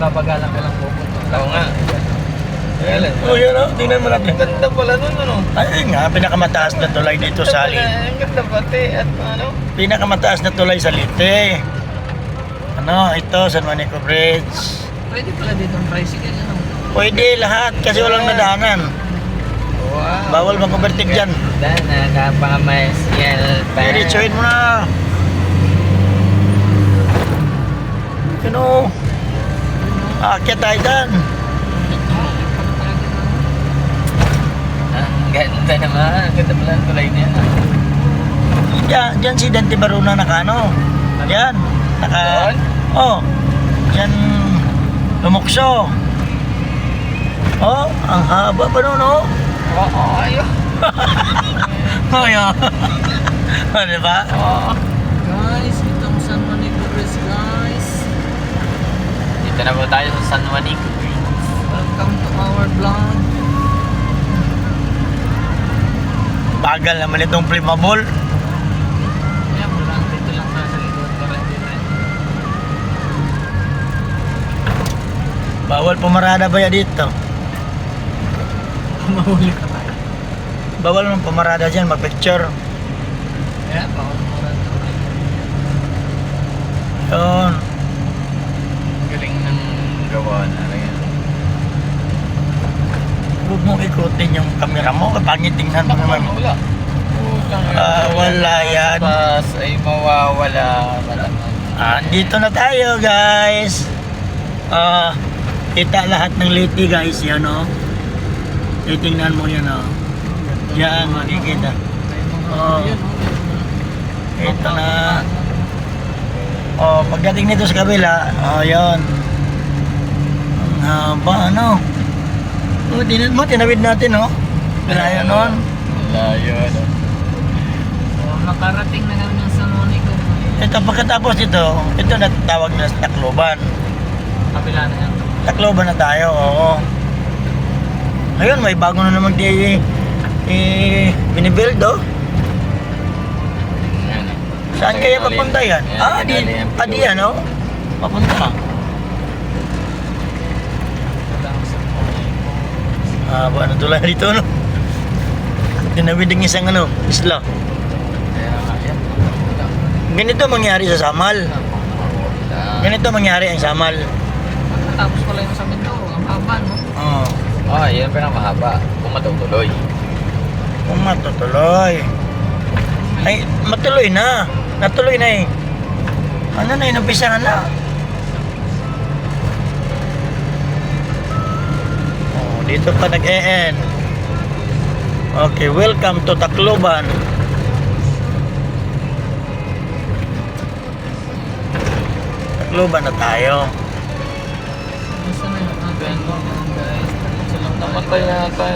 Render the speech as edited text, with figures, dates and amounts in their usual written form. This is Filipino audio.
mapapagalang ka lang pupunta. Oo nga. Kailan? Oh, yun o. Tingnan mo natin. Ang ganda pala nun, ano? Ay nga, pinakamataas na tulay dito sa Leyte. Ang ganda pati. At ano? Pinakamataas na tulay sa Leyte. Ano, ito, San Juanico Bridge. Pwede pala dito ang tricycle, ano? Pwede lahat kasi walang nadaanan. Wow. Bawal mag-overtake dyan. Ganda, nakapamasyal pa. Diretsuhin mo na. Ano? Aakyat tayo dyan. Ang ganda naman. Ang ganda pala ang tulay niya. Diyan si Dante Baruna nakano. Yan. Doon? Oh. Diyan lumukso. Oh, ang haba pa nun, oh. Oo, ayo. Oh, yun. Oh, diba? Oo. Guys, ito ang San Juanico Bridge, guys. Dito na po tayo sa San Juanico Bridge. Welcome to our vlog. Bagal naman itong flammable. Kaya mo lang, dito lang tayo sa likod para hindi tayo. Bawal pumarada ba ya dito? Mahuli ka tayo. Bawal naman pumarada dyan, mag-picture. Kaya, bawal mo rin ito. Yun. Galing ng gawa na rin. Huwag mong ikutin yung camera mo. Kapangit tingnan mo naman. Wala. Wala yan. Pas ay mawawala. Andito na tayo, guys. Kita lahat ng Leyte, guys. Yan, oh. Titingnan mo yan, oh. Yan, makikita. Oh. Ito na. Oh, pagdating nito sa kabila, oh, yun. Ang haba, ano. Oh, tinawid natin, oh. Malayo nun. Layo. So, nakarating na kami ng San Juanico. Ito, pagkatapos ito natawag na sa Tacloban. Kabila na yan. Tacloban na tayo, oo. Ngayon, may bago na naman binibuild, oh. Saan kaya papunta yan? Di yan, oh. Papunta. Ba, ano tulad dito, no? Tinawid ng isang, isla. Ganito mangyari sa Samal. Ganito mangyari ang Samal. Tapos pala yung sa Mindoro, ang haba, no? Oo. Oh, yan pa mahaba. Kung matutuloy. Kung matutuloy. Ay, matuloy na. Natuloy na eh. Ano na, inumpisahan na. Oh, dito pa nag-e-end. Okay, welcome to Tacloban. Tacloban na tayo. Gusto na yung guys. Namatay na tayo.